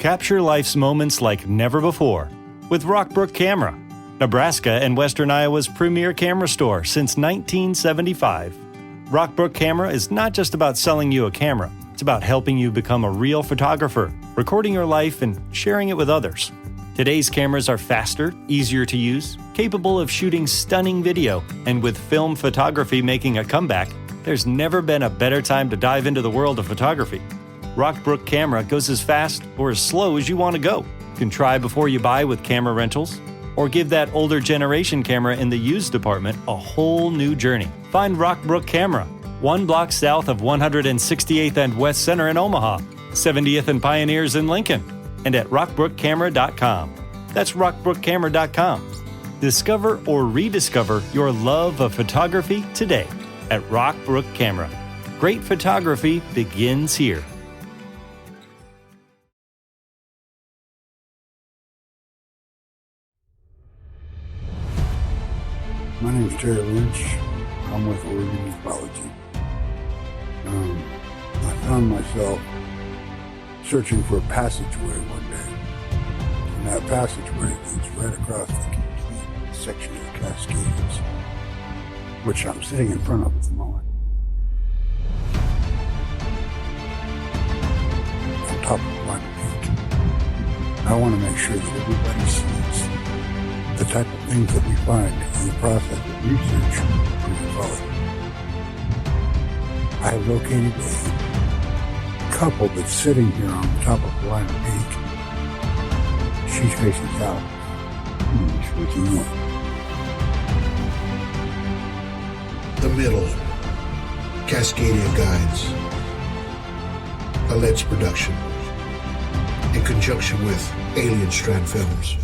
Capture life's moments like never before with Rockbrook Camera, Nebraska and Western Iowa's premier camera store since 1975. Rockbrook Camera is not just about selling you a camera. It's about helping you become a real photographer, recording your life and sharing it with others. Today's cameras are faster, easier to use, capable of shooting stunning video, and with film photography making a comeback, there's never been a better time to dive into the world of photography. Rockbrook Camera goes as fast or as slow as you want to go. You can try before you buy with camera rentals, or give that older generation camera in the used department a whole new journey. Find Rockbrook Camera, 1 block south of 168th and West Center in Omaha, 70th and Pioneers in Lincoln, and at rockbrookcamera.com. That's rockbrookcamera.com. Discover or rediscover your love of photography today at Rockbrook Camera. Great photography begins here. My name is Terry Lynch. I'm with Oregon Ecology. I found myself searching for a passageway one day. And that passageway leads right across the complete section of the Cascades, which I'm sitting in front of at the moment. On top of the Lime Peak. I want to make sure that everybody sees the type of things that we find in the process of research for ecology. I have located a couple that's sitting here on the top of the Lime Peak. She's facing south. He's facing north. The Middle, Cascadia Guides, a Let's production, in conjunction with Alien Strand Films.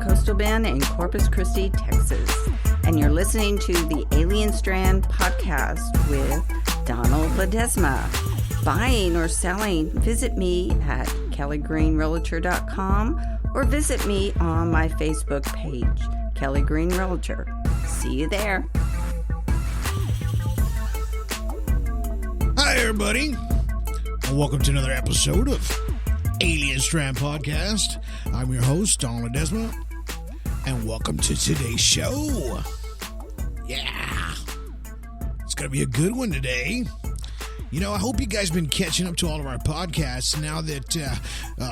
Coastal Bend in Corpus Christi, Texas. And you're listening to the Alien Strand podcast with Donald Ledesma. Buying or selling, visit me at kellygreenrealtor.com or visit me on my Facebook page, Kelly Green Realtor. See you there. Hi, everybody, and welcome to another episode of Alien Strand Podcast. I'm your host, Donald Ledesma, and welcome to today's show. Yeah, it's going to be a good one today. You know, I hope you guys have been catching up to all of our podcasts now that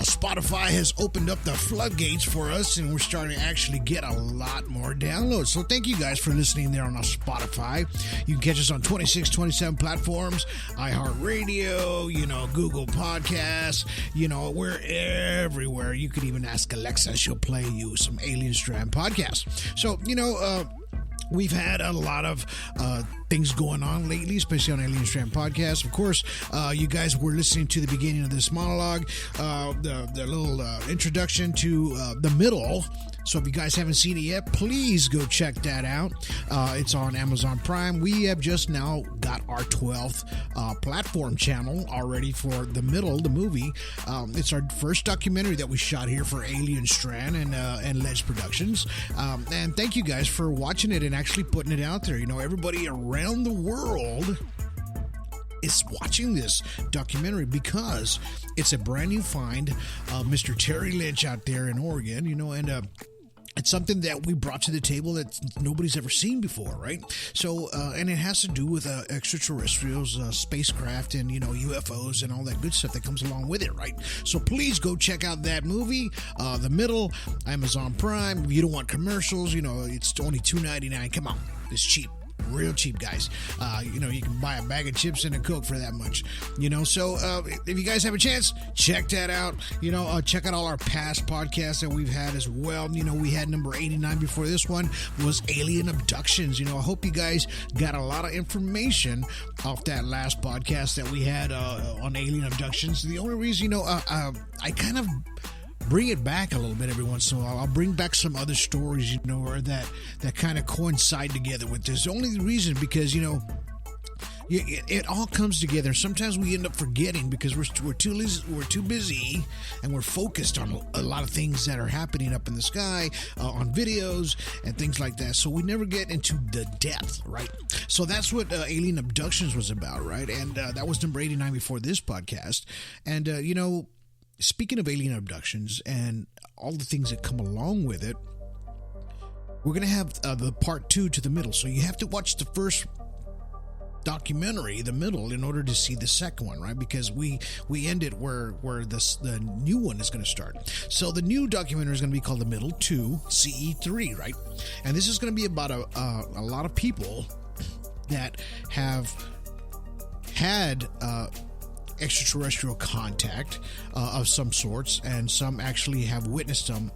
Spotify has opened up the floodgates for us and we're starting to actually get a lot more downloads. So thank you guys for listening there on our Spotify. You can catch us on 26, 27 platforms, iHeartRadio, Google Podcasts, we're everywhere. You could even ask Alexa, she'll play you some Alien Strand podcasts. So, we've had a lot of things going on lately, especially on Alien Strand Podcast. Of course, you guys were listening to the beginning of this monologue, the little introduction to the middle. So if you guys haven't seen it yet, please go check that out. It's on Amazon Prime. We have just now got our 12th platform channel already for The Middle, the movie. It's our first documentary that we shot here for Alien Strand and Ledge Productions. And thank you guys for watching it and actually putting it out there. Everybody around the world is watching this documentary because it's a brand new find. Mr. Terry Lynch out there in Oregon, and it's something that we brought to the table that nobody's ever seen before, right? So, and it has to do with extraterrestrials, spacecraft, and, UFOs and all that good stuff that comes along with it, right? So please go check out that movie, The Middle, Amazon Prime. If you don't want commercials, it's only $2.99. Come on, it's cheap. Real cheap, guys. You can buy a bag of chips and a Coke for that much. So if you guys have a chance, check that out. Check out all our past podcasts that we've had as well. We had number 89 before this one was Alien Abductions. I hope you guys got a lot of information off that last podcast that we had on Alien Abductions. The only reason, I kind of bring it back a little bit every once in a while. I'll bring back some other stories, or that kind of coincide together with this. The only reason because, it all comes together. Sometimes we end up forgetting because we're too busy and we're focused on a lot of things that are happening up in the sky, on videos and things like that. So we never get into the depth, right? So that's what Alien Abductions was about, right? And that was number 89 before this podcast. And, speaking of alien abductions and all the things that come along with it, we're going to have the part 2 to The Middle. So you have to watch the first documentary, The Middle, in order to see the second one, right? Because we end it where the new one is going to start. So the new documentary is going to be called The Middle 2 CE3, right? And this is going to be about a lot of people that have had extraterrestrial contact of some sorts, and some actually have witnessed them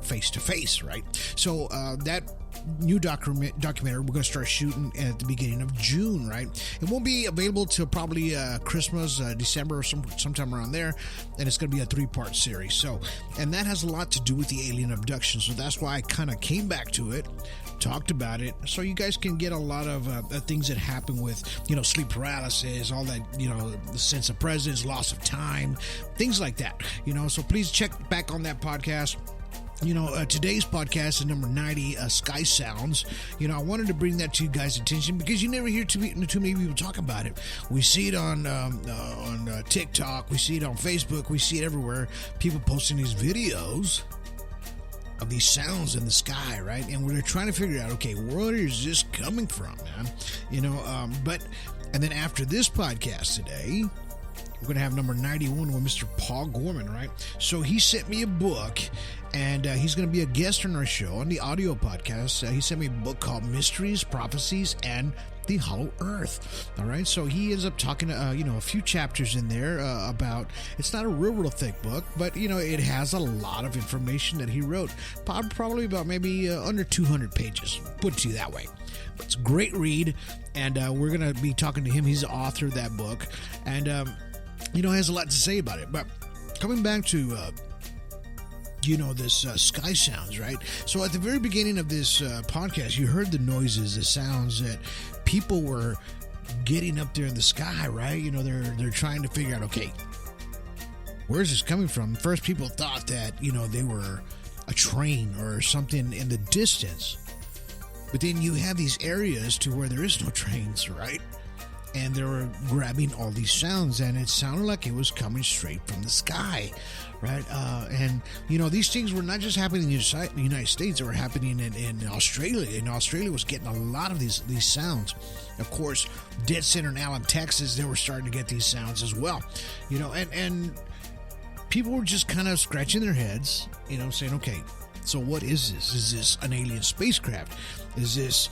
face to face, right? So that new documentary we're going to start shooting at the beginning of June, right? It won't be available till probably Christmas, December, or sometime around there, and it's going to be a 3-part series. So, and that has a lot to do with the alien abduction. So that's why I kind of came back to it, talked about it, so you guys can get a lot of things that happen with, sleep paralysis, all that, the sense of presence, loss of time, things like that, so please check back on that podcast. Today's podcast is number 90, Sky Sounds. I wanted to bring that to you guys' attention because you never hear too many people talk about it. We see it on TikTok, we see it on Facebook, we see it everywhere. People posting these videos of these sounds in the sky, right? And we're trying to figure out, okay, where is this coming from, man? And then after this podcast today, we're going to have number 91 with Mr. Paul Gorman, right? So he sent me a book, and he's going to be a guest on our show, on the audio podcast. He sent me a book called Mysteries, Prophecies, and the Hollow Earth. All right, so he ends up talking, a few chapters in there about, it's not a real thick book, but, it has a lot of information that he wrote. Probably about maybe under 200 pages, put it to you that way. It's a great read, and we're going to be talking to him. He's the author of that book, and, has a lot to say about it. But coming back to, this sky sounds, right? So at the very beginning of this podcast, you heard the noises, the sounds that people were getting up there in the sky, right? They're trying to figure out, okay, where is this coming from? First, people thought that, they were a train or something in the distance. But then you have these areas to where there is no trains, right? And they were grabbing all these sounds, and it sounded like it was coming straight from the sky, right? And these things were not just happening in the United States; they were happening in Australia. And Australia was getting a lot of these sounds. Of course, dead center in Allen, Texas, they were starting to get these sounds as well. And people were just kind of scratching their heads, saying, "Okay, so what is this? Is this an alien spacecraft? Is this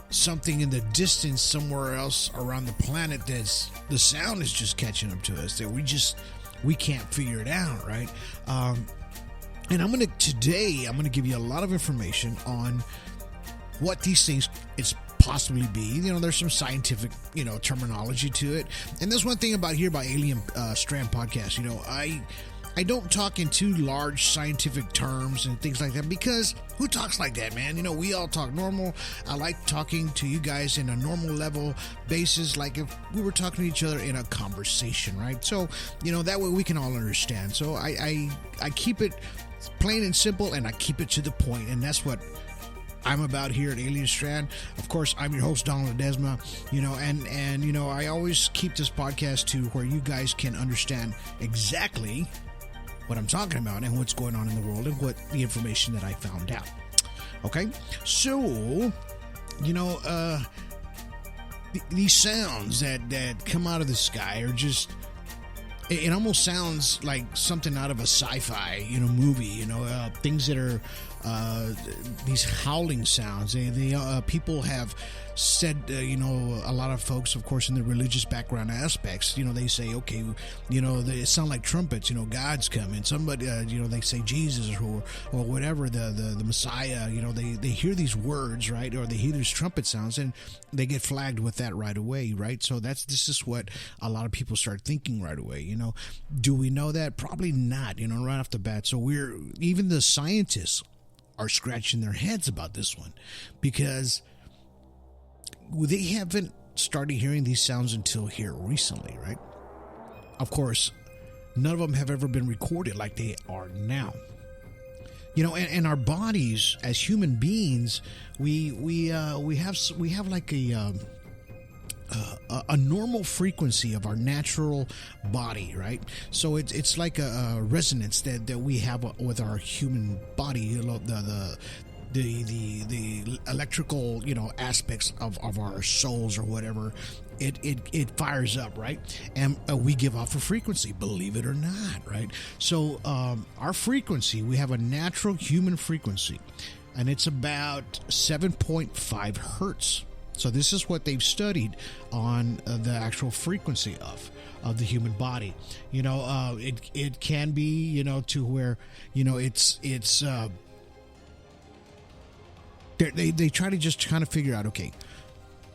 something in the distance somewhere else around the planet that's the sound is just catching up to us that we can't figure it out, right?" And today I'm gonna give you a lot of information on what these things it's possibly be. There's some scientific terminology to it, and there's one thing about Alien Strand Podcast. I don't talk in too large scientific terms and things like that, because who talks like that, man? We all talk normal. I like talking to you guys in a normal level basis, like if we were talking to each other in a conversation, right? So, that way we can all understand. So I keep it plain and simple, and I keep it to the point, and that's what I'm about here at Alien Strand. Of course, I'm your host, Donald Ledesma, and I always keep this podcast to where you guys can understand exactly what I'm talking about and what's going on in the world and what the information that I found out. Okay, so these sounds that come out of the sky are just, it almost sounds like something out of a sci-fi movie. Things that are these howling sounds. They people have said, a lot of folks, of course, in the religious background aspects, they say, okay, they sound like trumpets, God's coming. Somebody, they say Jesus or whatever, the Messiah, they hear these words, right? Or they hear these trumpet sounds, and they get flagged with that right away, right? So this is what a lot of people start thinking right away. Do we know that? Probably not, right off the bat. So even the scientists are scratching their heads about this one, because they haven't started hearing these sounds until here recently, right? Of course, none of them have ever been recorded like they are now. And our bodies as human beings, we have like a normal frequency of our natural body, right? So it's like a resonance that we have with our human body. The electrical aspects of our souls or whatever, it fires up, right? And we give off a frequency, believe it or not, right? So our frequency, we have a natural human frequency, and it's about 7.5 hertz. So this is what they've studied on the actual frequency of the human body. It can be to where it's they try to just kind of figure out, okay,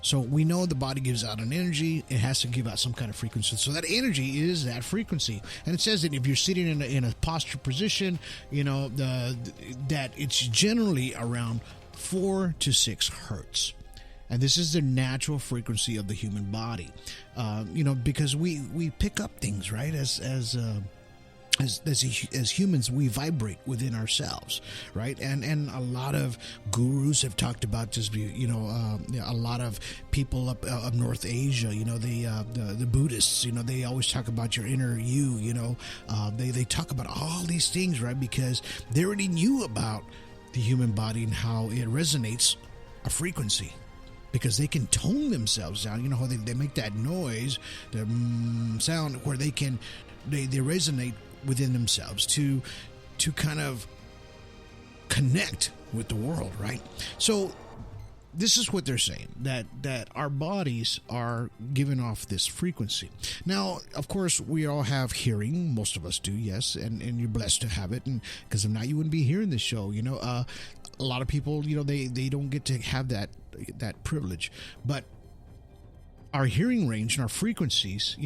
so we know the body gives out an energy, it has to give out some kind of frequency. So that energy is that frequency. And it says that if you're sitting in a posture position, that it's generally around 4 to 6 hertz. And this is the natural frequency of the human body, because we pick up things, right? As humans, we vibrate within ourselves, right? And a lot of gurus have talked about this. A lot of people up North Asia, the Buddhists, they always talk about your inner you. They talk about all these things, right? Because they already knew about the human body and how it resonates a frequency. Because they can tone themselves down, how they make that noise, the sound, where they resonate within themselves to kind of connect with the world, right? So this is what they're saying, that our bodies are giving off this frequency. Now, of course, we all have hearing. Most of us do, yes, and you're blessed to have it, and because if not, you wouldn't be hearing this show. A lot of people, they don't get to have that privilege, but our hearing range and our frequencies,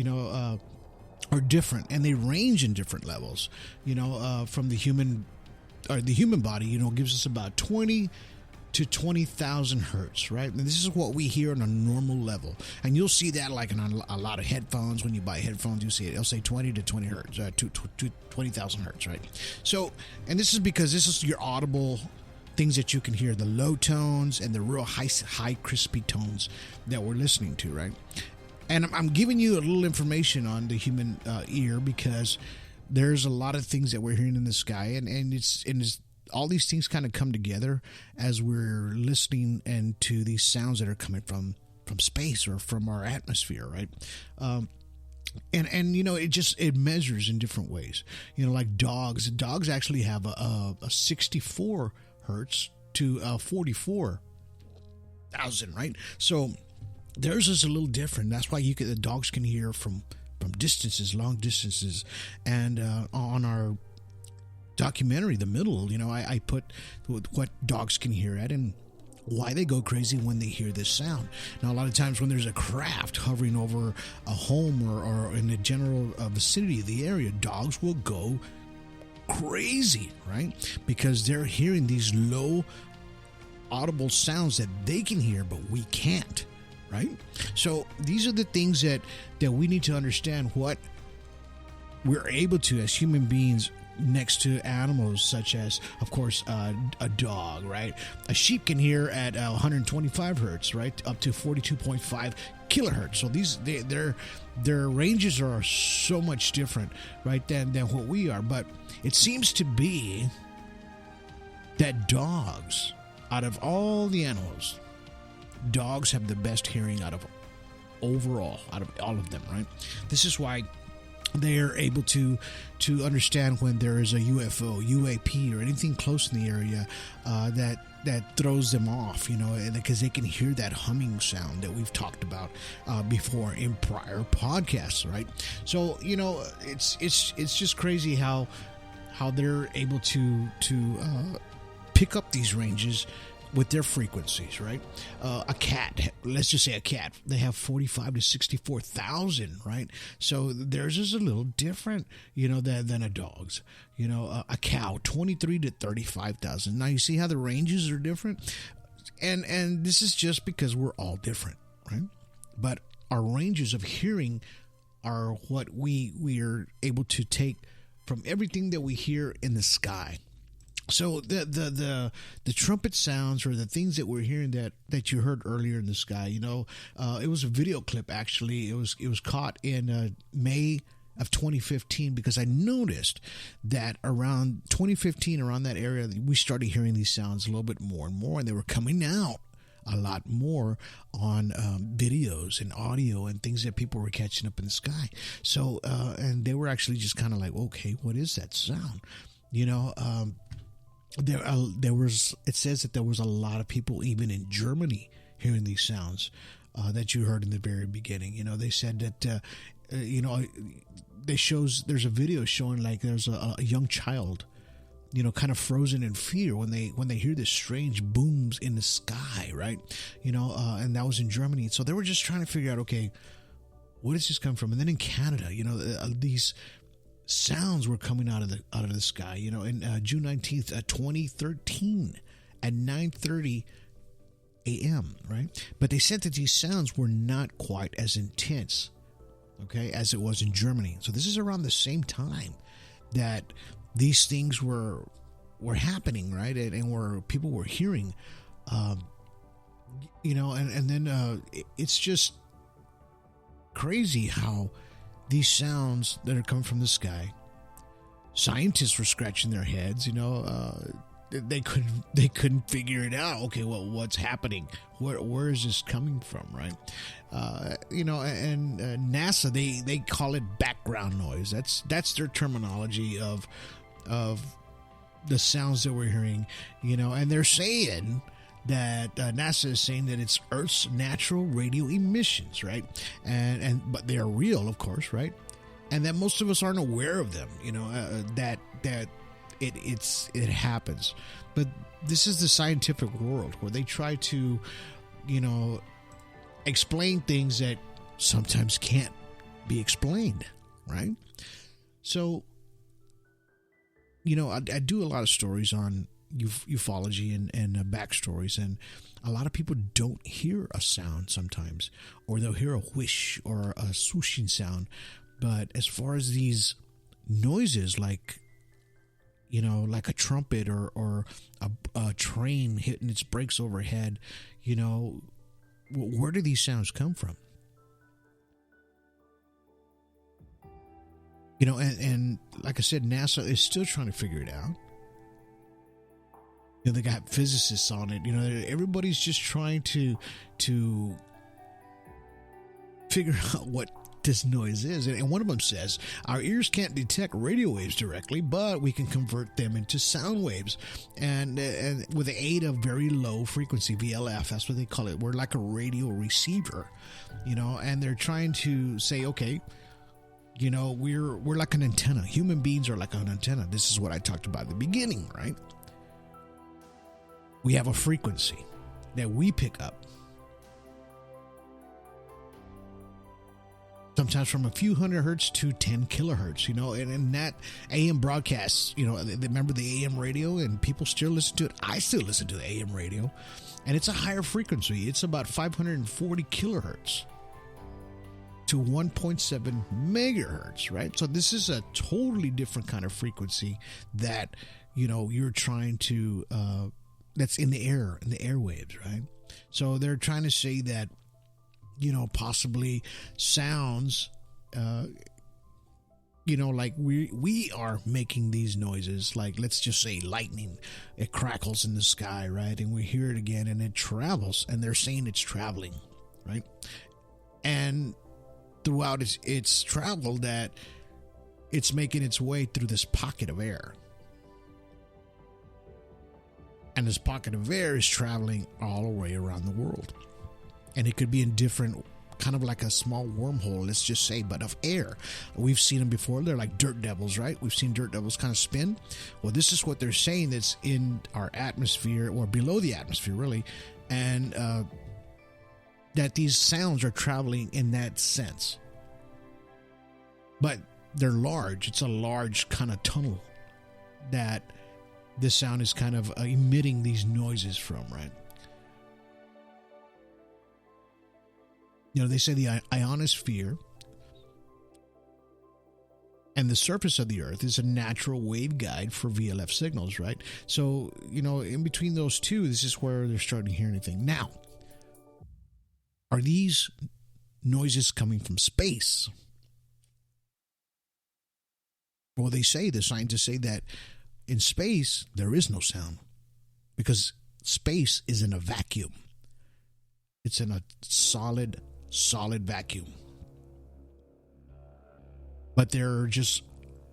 are different, and they range in different levels. From the human body, gives us about 20 to 20,000 hertz, right? And this is what we hear on a normal level. And you'll see that like in a lot of headphones. When you buy headphones, you see it. It'll say 20 to 20 hertz, to 20,000 hertz, right? So, and this is because this is your audible things that you can hear, the low tones and the real high crispy tones that we're listening to, right? And I'm giving you a little information on the human ear because there's a lot of things that we're hearing in the sky, and it's all these things kind of come together as we're listening and to these sounds that are coming from space or from our atmosphere, right? And it measures in different ways. Like dogs actually have a 64 hertz to 44,000, right? So theirs is a little different. That's why the dogs can hear from distances, long distances. And on our documentary, The Middle, I put what dogs can hear at and why they go crazy when they hear this sound. Now, a lot of times when there's a craft hovering over a home or in the general vicinity of the area, dogs will go crazy, right? Because they're hearing these low audible sounds that they can hear, but we can't, right? So these are the things that we need to understand what we're able to as human beings next to animals such as, of course, a dog, right? A sheep can hear at 125 hertz, right? Up to 42.5 kilohertz. So their ranges are so much different, right, than what we are. But it seems to be that dogs, out of all the animals, dogs have the best hearing out of all of them, right? This is why they are able to understand when there is a UFO, UAP, or anything close in the area that throws them off, because they can hear that humming sound that we've talked about before in prior podcasts, right? So it's just crazy how they're able to pick up these ranges with their frequencies, right? A cat, let's just say a cat, they have 45 to 64,000, right? So theirs is a little different, than a dog's. A cow, 23 to 35,000. Now you see how the ranges are different, and this is just because we're all different, right? But our ranges of hearing are what we are able to take from everything that we hear in the sky. So the trumpet sounds, or the things that we're hearing that you heard earlier in the sky, it was a video clip. Actually, it was caught in May of 2015, because I noticed that around 2015, around that area, we started hearing these sounds a little bit more and more, and they were coming out a lot more on videos and audio and things that people were catching up in the sky. So and they were actually just kind of like, okay, what is that sound? It says that there was a lot of people even in Germany hearing these sounds that you heard in the very beginning. They said that there's a video showing like there's a young child, kind of frozen in fear when they hear this strange booms in the sky, right? And that was in Germany. So they were just trying to figure out, okay, where does this come from? And then in Canada, these sounds were coming out of the sky, in June 19th, 2013 at 9:30 a.m., right? But they said that these sounds were not quite as intense, okay, as it was in Germany. So this is around the same time that these things were happening, right? And where people were hearing, and then it's just crazy how these sounds that are coming from the sky, scientists were scratching their heads. They couldn't figure it out. Okay, well, what's happening? Where is this coming from? Right? And NASA they call it background noise. That's their terminology of the sounds that we're hearing. And they're saying that NASA is saying that it's Earth's natural radio emissions, right? But they are real, of course, right? And that most of us aren't aware of them, that it happens. But this is the scientific world where they try to, explain things that sometimes can't be explained, right? So, I do a lot of stories on ufology and backstories, and a lot of people don't hear a sound sometimes, or they'll hear a whish or a swooshing sound. But as far as these noises, like a trumpet or a train hitting its brakes overhead, where do these sounds come from? And like I said, NASA is still trying to figure it out. They got physicists on it. Everybody's just trying to figure out what this noise is. And one of them says, our ears can't detect radio waves directly, but we can convert them into sound waves. And with the aid of very low frequency, VLF, that's what they call it. We're like a radio receiver, and they're trying to say, okay, we're like an antenna. Human beings are like an antenna. This is what I talked about at the beginning, right? We have a frequency that we pick up. Sometimes from a few hundred hertz to 10 kilohertz, and that AM broadcasts, remember the AM radio, and people still listen to it. I still listen to the AM radio, and it's a higher frequency. It's about 540 kilohertz to 1.7 megahertz, right? So this is a totally different kind of frequency that, you're trying to, that's in the air, in the airwaves, right? So they're trying to say that, possibly sounds, like we are making these noises, like let's just say lightning, it crackles in the sky, right? And we hear it again and it travels, and they're saying it's traveling, right? And throughout its travel, that it's making its way through this pocket of air. And this pocket of air is traveling all the way around the world. And it could be in different, kind of like a small wormhole, let's just say, but of air. We've seen them before. They're like dirt devils, right? We've seen dirt devils kind of spin. Well, this is what they're saying, that's in our atmosphere, or below the atmosphere, really. And that these sounds are traveling in that sense. But they're large. It's a large kind of tunnel that this sound is kind of emitting these noises from, right? They say the ionosphere and the surface of the earth is a natural wave guide for VLF signals, right? So, in between those two, this is where they're starting to hear anything. Now, are these noises coming from space? Well, the scientists say that in space, there is no sound, because space is in a vacuum. It's in a solid vacuum. But there are just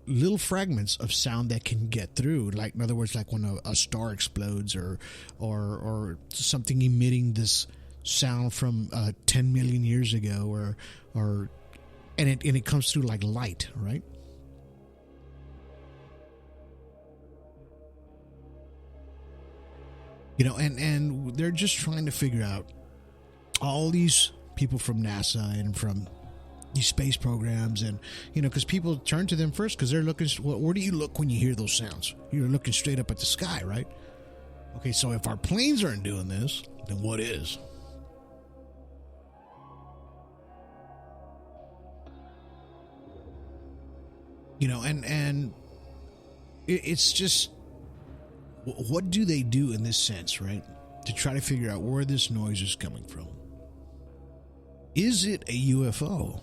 little fragments of sound that can get through. Like, in other words, like when a star explodes, or something emitting this sound from 10 million years ago, and it comes through like light, right? And they're just trying to figure out, all these people from NASA and from these space programs, and because people turn to them first, because they're looking. Where do you look when you hear those sounds? You're looking straight up at the sky, right? Okay, so if our planes aren't doing this, then what is? And it's just, what do they do in this sense, right? To try to figure out where this noise is coming from. Is it a UFO?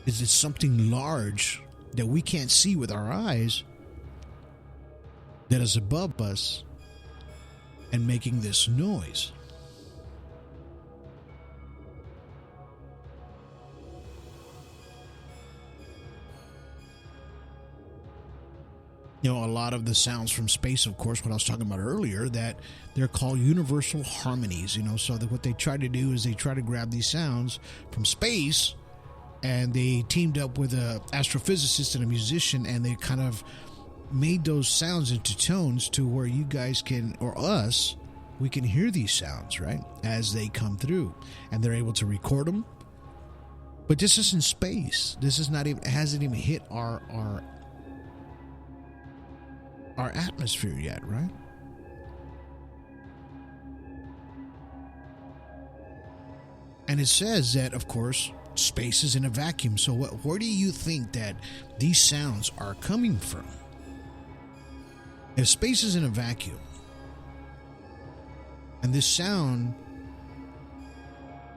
Is it something large that we can't see with our eyes, that is above us and making this noise? A lot of the sounds from space, of course, what I was talking about earlier, that they're called universal harmonies, so that what they try to do is they try to grab these sounds from space, and they teamed up with an astrophysicist and a musician, and they kind of made those sounds into tones to where you guys can, or us, we can hear these sounds, right, as they come through, and they're able to record them. But this is in space. This is not even, hasn't even hit our our atmosphere yet, right? And it says that, of course, space is in a vacuum. So where do you think that these sounds are coming from? If space is in a vacuum, and this sound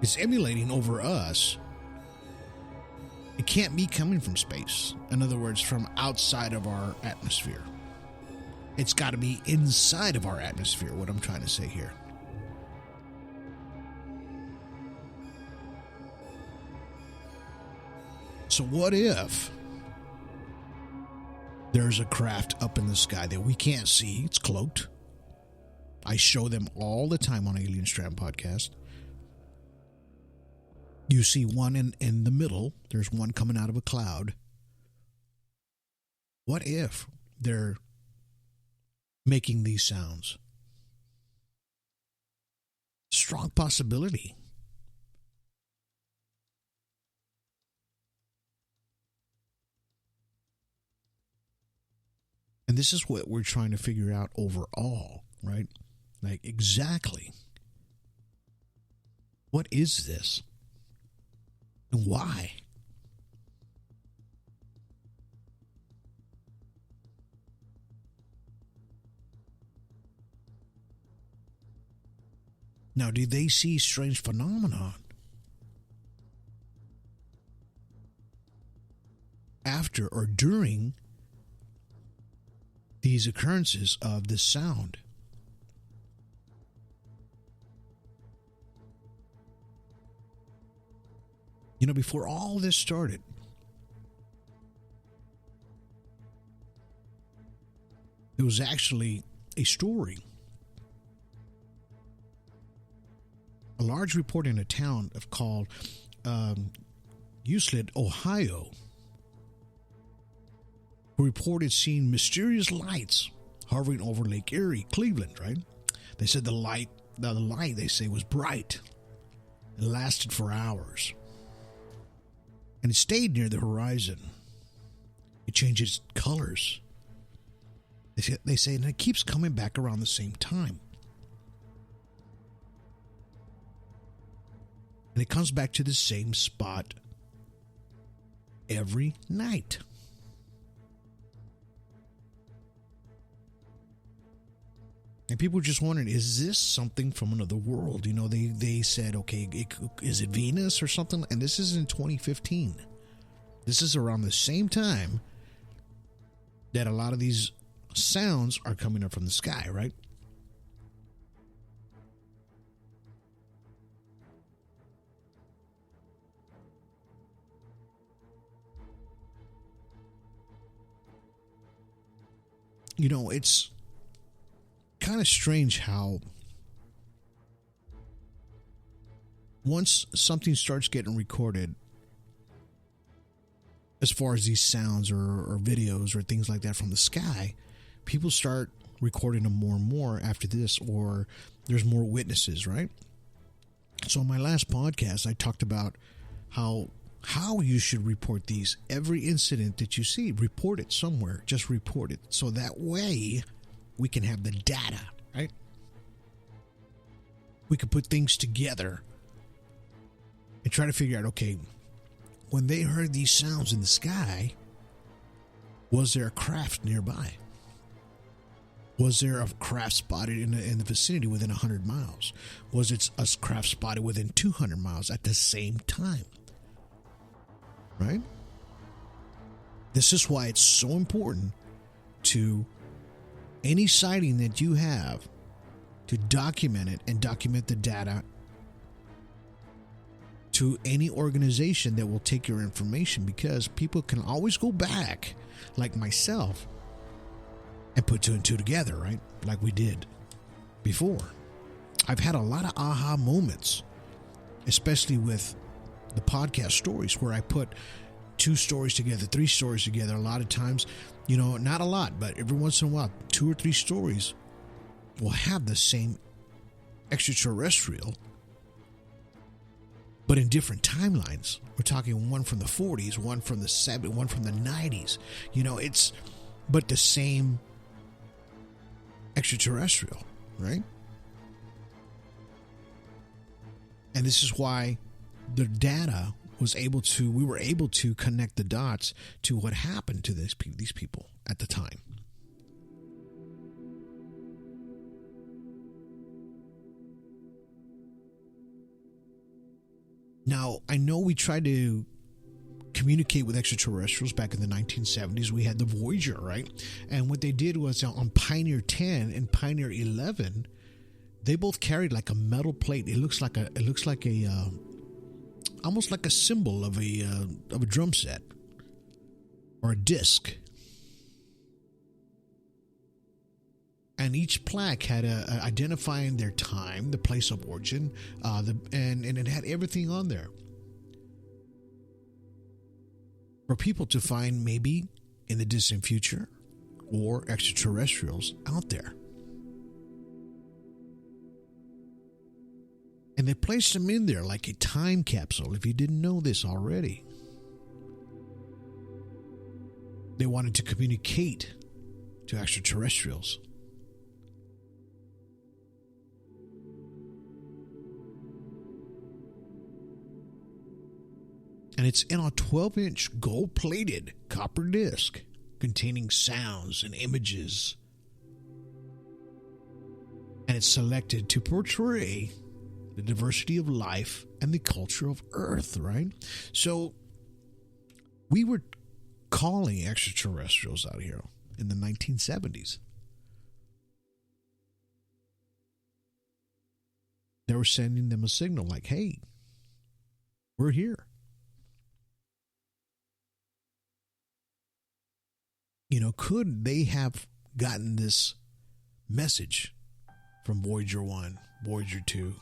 is emulating over us, it can't be coming from space. In other words, from outside of our atmosphere. It's got to be inside of our atmosphere, what I'm trying to say here. So what if there's a craft up in the sky that we can't see? It's cloaked. I show them all the time on Alien Strand Podcast. You see one in the middle. There's one coming out of a cloud. What if they're making these sounds? Strong possibility. And this is what we're trying to figure out overall, right? Like, exactly. What is this? And why? Now, do they see strange phenomenon after or during these occurrences of this sound? You know, before all this started, there was actually a story. A large report in a town called Euclid, Ohio, who reported seeing mysterious lights hovering over Lake Erie, Cleveland, right? They said the light, they say, was bright and lasted for hours. And it stayed near the horizon. It changes colors. They say, and it keeps coming back around the same time. And it comes back to the same spot every night. And people were just wondering, is this something from another world? You know, they said, okay, is it Venus or something? And this is in 2015. This is around the same time that a lot of these sounds are coming up from the sky, right? You know, it's kind of strange how once something starts getting recorded, as far as these sounds or videos or things like that from the sky, people start recording them more and more after this, or there's more witnesses, right? So in my last podcast, I talked about how you should report these. Every incident that you see, report it somewhere. Just report it. So that way we can have the data, right? We can put things together and try to figure out, okay, when they heard these sounds in the sky, was there a craft nearby? Was there a craft spotted in the vicinity within 100 miles? Was it a craft spotted within 200 miles at the same time? Right? This is why it's so important to any sighting that you have to document it and document the data to any organization that will take your information, because people can always go back, like myself, and put two and two together, right? Like we did before. I've had a lot of aha moments, especially with the podcast stories, where I put 2 stories together, 3 stories together. A lot of times, you know, not a lot, but every once in a while, 2 or 3 stories will have the same extraterrestrial, but in different timelines. We're talking one from the 40s, one from the 70s, one from the 90s. You know, but the same extraterrestrial, right? And this is why the data we were able to connect the dots to what happened to these people at the time. Now, I know we tried to communicate with extraterrestrials back in the 1970s. We had the Voyager, right? And what they did was on Pioneer 10 and Pioneer 11, they both carried like a metal plate. It looks like a almost like a symbol of a drum set or a disc. And each plaque had identifying their time, the place of origin, and it had everything on there for people to find maybe in the distant future or extraterrestrials out there. And they placed them in there like a time capsule, if you didn't know this already. They wanted to communicate to extraterrestrials. And it's in a 12-inch gold-plated copper disc containing sounds and images. And it's selected to portray the diversity of life and the culture of Earth, right? So we were calling extraterrestrials out here in the 1970s. They were sending them a signal like, hey, we're here. You know, could they have gotten this message from Voyager 1, Voyager 2?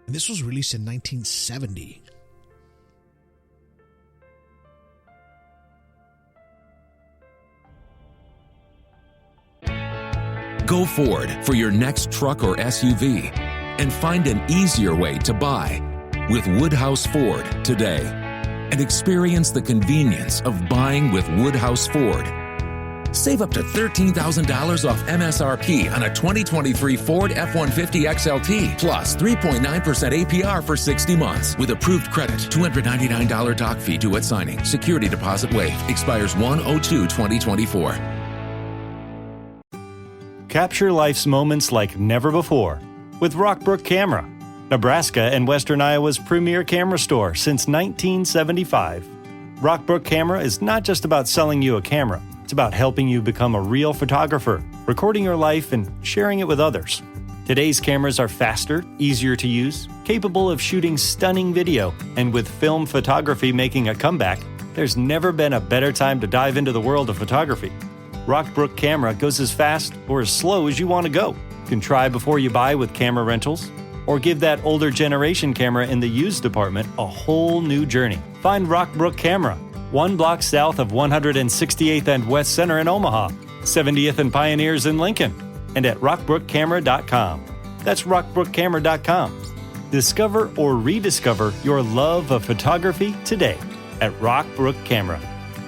And this was released in 1970. Go Ford for your next truck or SUV and find an easier way to buy with Woodhouse Ford today and experience the convenience of buying with Woodhouse Ford. Save up to $13,000 off MSRP on a 2023 Ford F-150 XLT plus 3.9% APR for 60 months with approved credit. $299 doc fee due at signing. Security deposit waived. Expires 1/02/2024. Capture life's moments like never before with Rockbrook Camera, Nebraska and Western Iowa's premier camera store since 1975. Rockbrook Camera is not just about selling you a camera. It's about helping you become a real photographer, recording your life and sharing it with others. Today's cameras are faster, easier to use, capable of shooting stunning video, and with film photography making a comeback, there's never been a better time to dive into the world of photography. Rockbrook Camera goes as fast or as slow as you want to go. You can try before you buy with camera rentals, or give that older generation camera in the used department a whole new journey. Find Rockbrook Camera, 1 block south of 168th and West Center in Omaha, 70th and Pioneers in Lincoln, and at rockbrookcamera.com. That's rockbrookcamera.com. Discover or rediscover your love of photography today at Rockbrook Camera.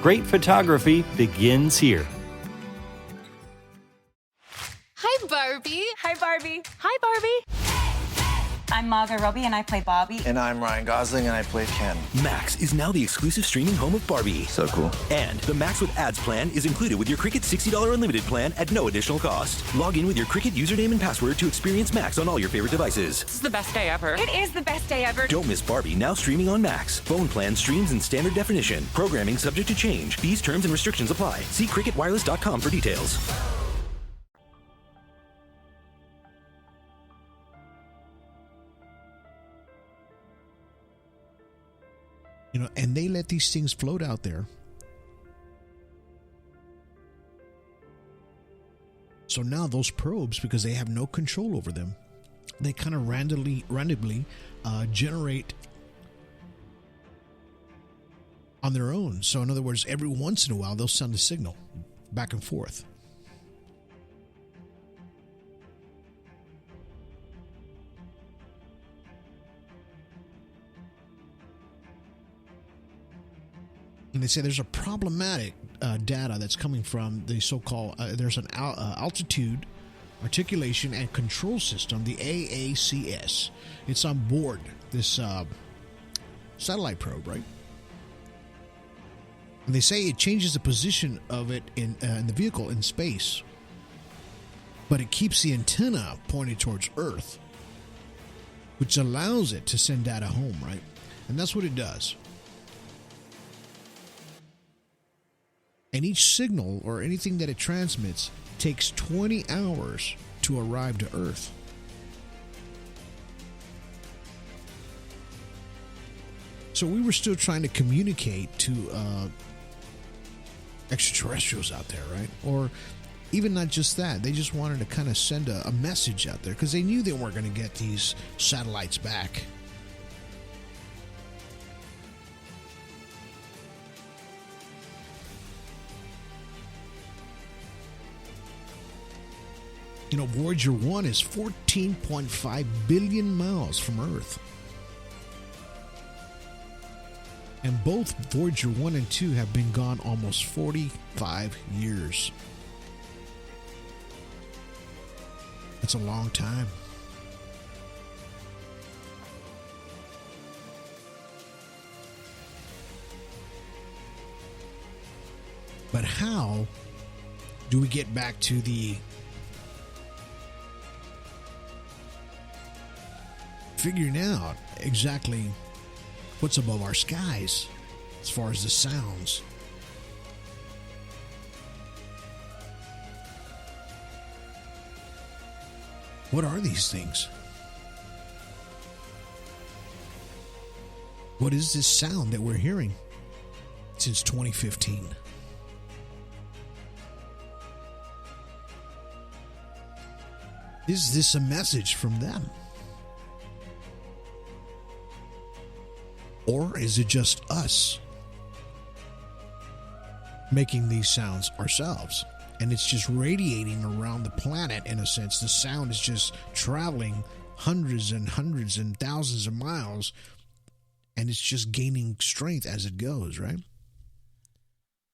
Great photography begins here. Hi, Barbie. Hi, Barbie. Hi, Barbie. I'm Margot Robbie, and I play Barbie. And I'm Ryan Gosling, and I play Ken. Max is now the exclusive streaming home of Barbie. So cool. And the Max with Ads plan is included with your Cricket $60 unlimited plan at no additional cost. Log in with your Cricket username and password to experience Max on all your favorite devices. This is the best day ever. It is the best day ever. Don't miss Barbie, now streaming on Max. Phone plan streams in standard definition. Programming subject to change. Fees, terms, and restrictions apply. See cricketwireless.com for details. You know, and they let these things float out there. So now those probes, because they have no control over them, they kind of randomly generate on their own. So in other words, every once in a while, they'll send a signal back and forth. And they say there's a problematic data that's coming from the so-called, there's an altitude articulation and control system, the AACS. It's on board this satellite probe, right? And they say it changes the position of it in the vehicle in space, but it keeps the antenna pointed towards Earth, which allows it to send data home, right? And that's what it does. And each signal or anything that it transmits takes 20 hours to arrive to Earth. So we were still trying to communicate to extraterrestrials out there, right? Or even not just that. They just wanted to kind of send a message out there because they knew they weren't going to get these satellites back. You know, Voyager 1 is 14.5 billion miles from Earth. And both Voyager 1 and 2 have been gone almost 45 years. That's a long time. But how do we get back to the figuring out exactly what's above our skies as far as the sounds? What are these things? What is this sound that we're hearing since 2015? Is this a message from them? Or is it just us making these sounds ourselves? And it's just radiating around the planet in a sense. The sound is just traveling hundreds and thousands of miles, and it's just gaining strength as it goes, right?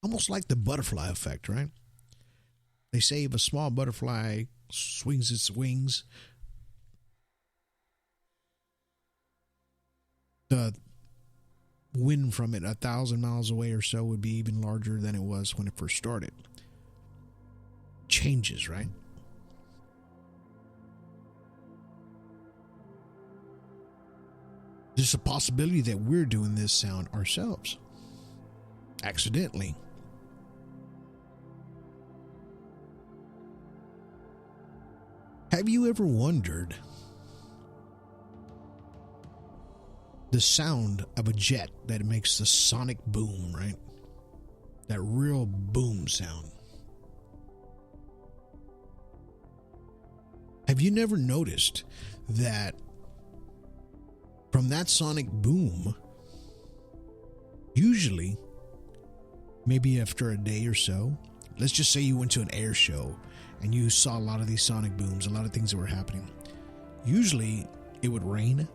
Almost like the butterfly effect, right? They say if a small butterfly swings its wings, the wind from it 1,000 miles away or so would be even larger than it was when it first started. Changes, right? There's a possibility that we're doing this sound ourselves, accidentally. Have you ever wondered the sound of a jet that makes the sonic boom, right? That real boom sound. Have you never noticed that from that sonic boom, usually, maybe after a day or so, let's just say you went to an air show and you saw a lot of these sonic booms, a lot of things that were happening. Usually, it would rain.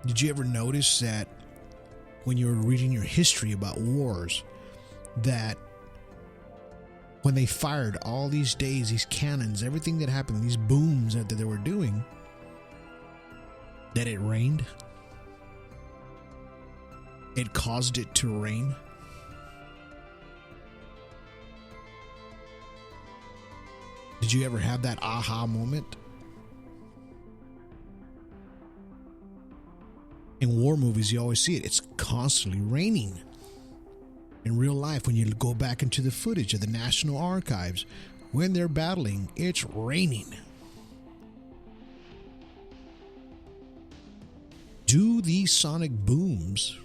Did you ever notice that when you were reading your history about wars, that when they fired all these days, these cannons, everything that happened, these booms that they were doing, that it rained? It caused it to rain? Did you ever have that aha moment? In war movies, you always see it. It's constantly raining. In real life, when you go back into the footage of the National Archives, when they're battling, it's raining. Do these sonic booms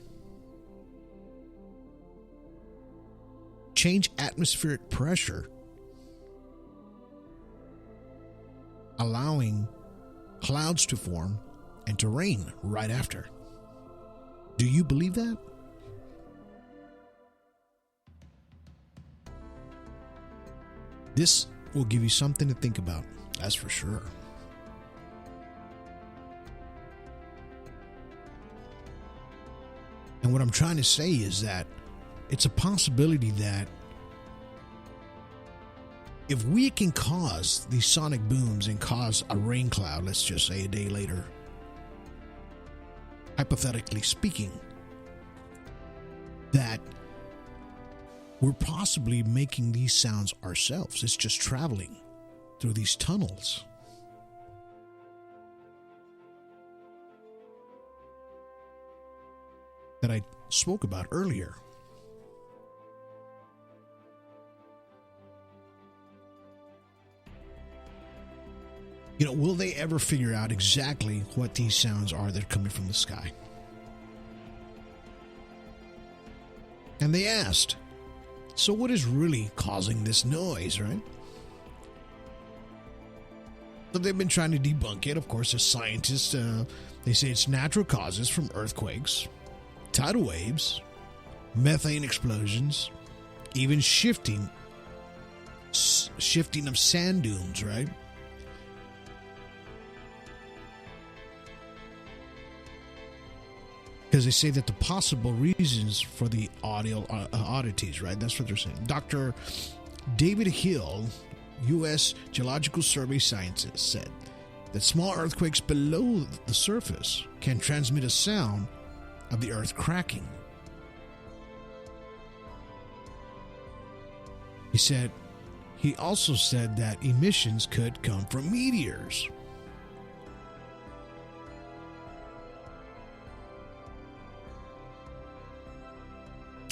change atmospheric pressure, allowing clouds to form and to rain right after? Do you believe that? This will give you something to think about, that's for sure. And what I'm trying to say is that it's a possibility that if we can cause these sonic booms and cause a rain cloud, let's just say a day later, hypothetically speaking, that we're possibly making these sounds ourselves. It's just traveling through these tunnels. That I spoke about earlier. You know, will they ever figure out exactly what these sounds are that are coming from the sky? And they asked, so what is really causing this noise, right? So they've been trying to debunk it. Of course, as scientists, they say it's natural causes from earthquakes, tidal waves, methane explosions, even shifting of sand dunes, right? Because they say that the possible reasons for the audio oddities, right? That's what they're saying. Dr. David Hill, U.S. Geological Survey scientist, said that small earthquakes below the surface can transmit a sound of the earth cracking. He also said that emissions could come from meteors.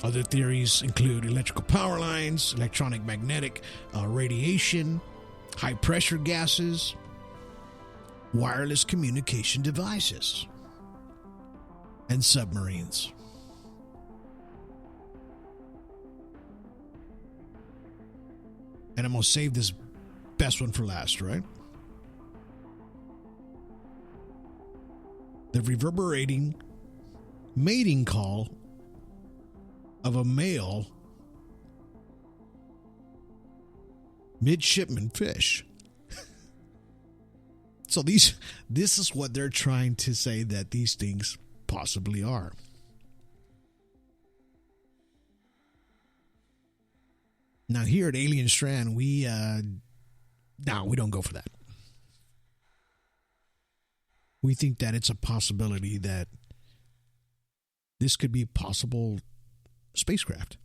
Other theories include electrical power lines, electronic magnetic radiation, high pressure gases, wireless communication devices, and submarines. And I'm going to save this best one for last, right? The reverberating mating call of a male midshipman fish. So this is what they're trying to say that these things possibly are. Now here at Alien Strand, we don't go for that. We think that it's a possibility that this could be possible spacecraft,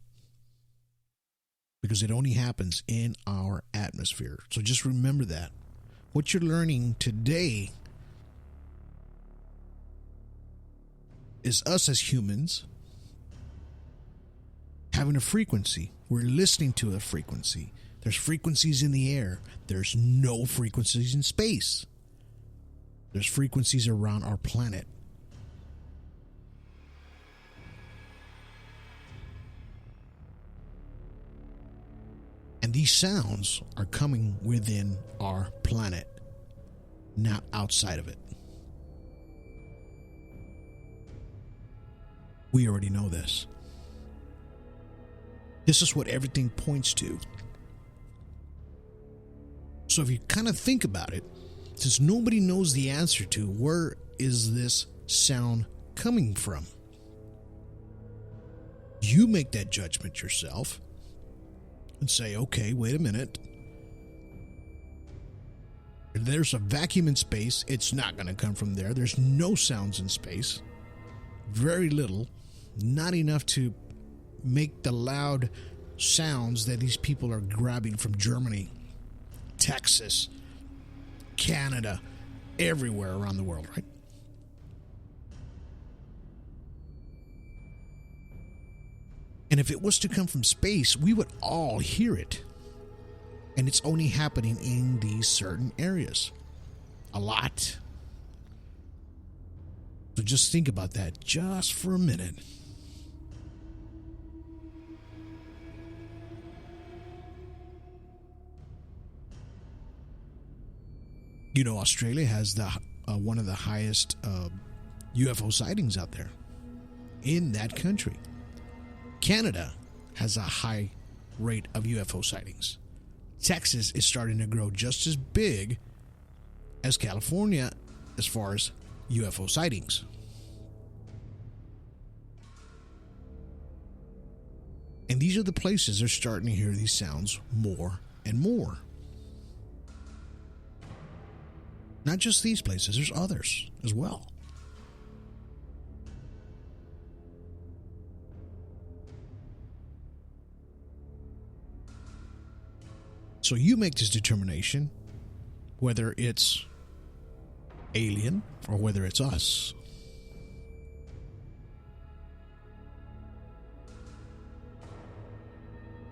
because it only happens in our atmosphere. So just remember that. What you're learning today is us as humans having a frequency. We're listening to a frequency. There's frequencies in the air. There's no frequencies in space. There's frequencies around our planet. And these sounds are coming within our planet, not outside of it. We already know this. This is what everything points to. So if you kind of think about it, since nobody knows the answer to where is this sound coming from, you make that judgment yourself. And say, okay, wait a minute. If there's a vacuum in space, it's not going to come from there. There's no sounds in space. Very little. Not enough to make the loud sounds that these people are grabbing from Germany, Texas, Canada, everywhere around the world, right? And if it was to come from space, we would all hear it. And it's only happening in these certain areas. A lot. So just think about that just for a minute. You know, Australia has the one of the highest UFO sightings out there in that country. Canada has a high rate of UFO sightings. Texas is starting to grow just as big as California as far as UFO sightings. And these are the places they're starting to hear these sounds more and more. Not just these places, there's others as well. So you make this determination, whether it's alien or whether it's us.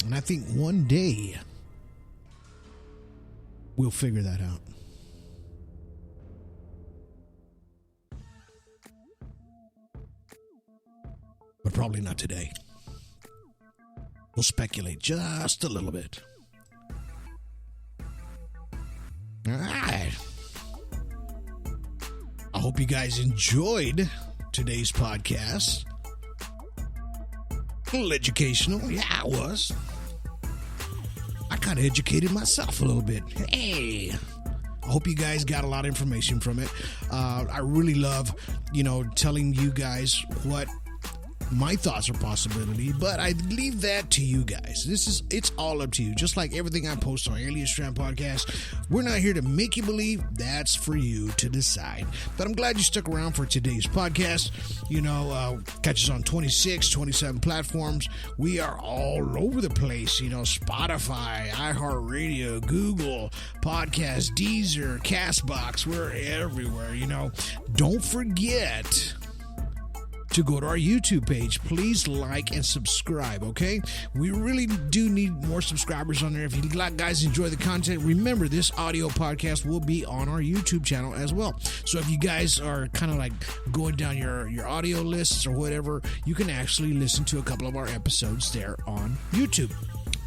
And I think one day we'll figure that out. But probably not today. We'll speculate just a little bit. All right. I hope you guys enjoyed today's podcast. A little educational. Yeah, it was. I kind of educated myself a little bit. Hey. I hope you guys got a lot of information from it. I really love, telling you guys what my thoughts or possibility, but I leave that to you guys. It's all up to you. Just like everything I post on Alien Strand Podcast, we're not here to make you believe. That's for you to decide. But I'm glad you stuck around for today's podcast. Catch us on 26, 27 platforms. We are all over the place. Spotify, iHeartRadio, Google, Podcast, Deezer, CastBox. We're everywhere. Don't forget to go to our YouTube page. Please like and subscribe, okay? We really do need more subscribers on there. If you guys enjoy the content, remember this audio podcast will be on our YouTube channel as well. So if you guys are kind of like going down your audio lists or whatever, you can actually listen to a couple of our episodes there on YouTube.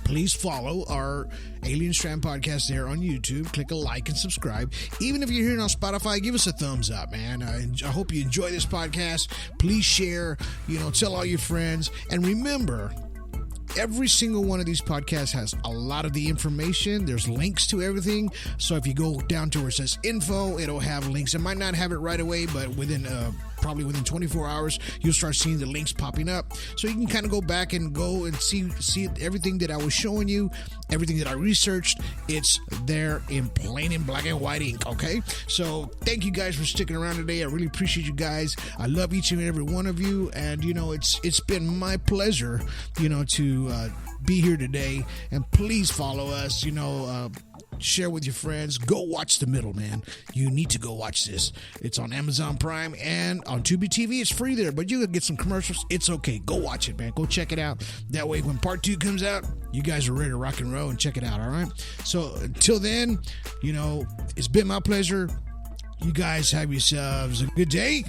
Please follow our Alien Strand Podcast there on YouTube. Click a like and subscribe. Even if you're hearing on Spotify, give us a thumbs up, man. I hope you enjoy this podcast. Please share, tell all your friends. And remember, every single one of these podcasts has a lot of the information. There's links to everything. So if you go down to where it says info, it'll have links. It might not have it right away, but probably within 24 hours, you'll start seeing the links popping up. So you can kind of go back and see everything that I was showing you, everything that I researched. It's there in plain and black and white ink, okay? So thank you guys for sticking around today. I really appreciate you guys. I love each and every one of you. And, it's been my pleasure, to be here today. And please follow us, share with your friends. Go watch The Middleman. You need to go watch this. It's on Amazon Prime and on Tubi TV. It's free there, but you can get some commercials. It's okay. Go watch it, man. Go check it out. That way, when part 2 comes out, you guys are ready to rock and roll and check it out, all right? So until then, it's been my pleasure. You guys have yourselves a good day.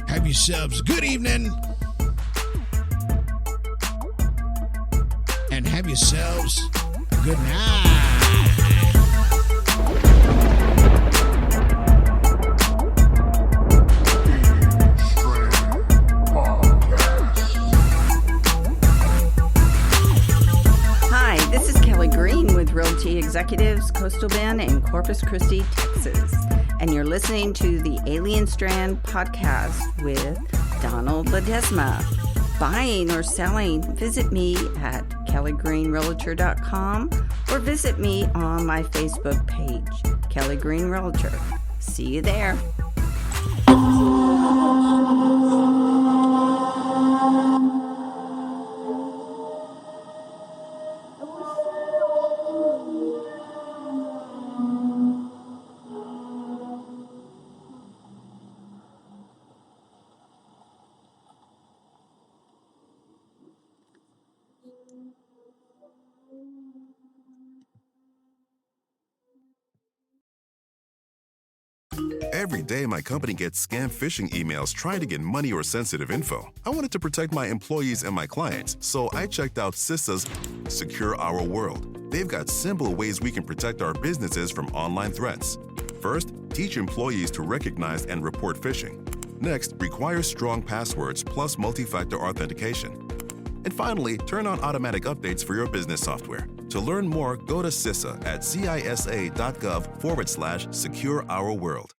Have yourselves a good evening. And have yourselves a good night. Hi, this is Kelly Green with Realty Executives, Coastal Bend in Corpus Christi, Texas. And you're listening to the Alien Strand Podcast with Donald Ledesma. Buying or selling, visit me at kellygreenrealtor.com or visit me on my Facebook page, Kelly Green Realtor. See you there. Every day, my company gets scam phishing emails trying to get money or sensitive info. I wanted to protect my employees and my clients, so I checked out CISA's Secure Our World. They've got simple ways we can protect our businesses from online threats. First, teach employees to recognize and report phishing. Next, require strong passwords plus multi-factor authentication. And finally, turn on automatic updates for your business software. To learn more, go to CISA at cisa.gov/Secure Our World.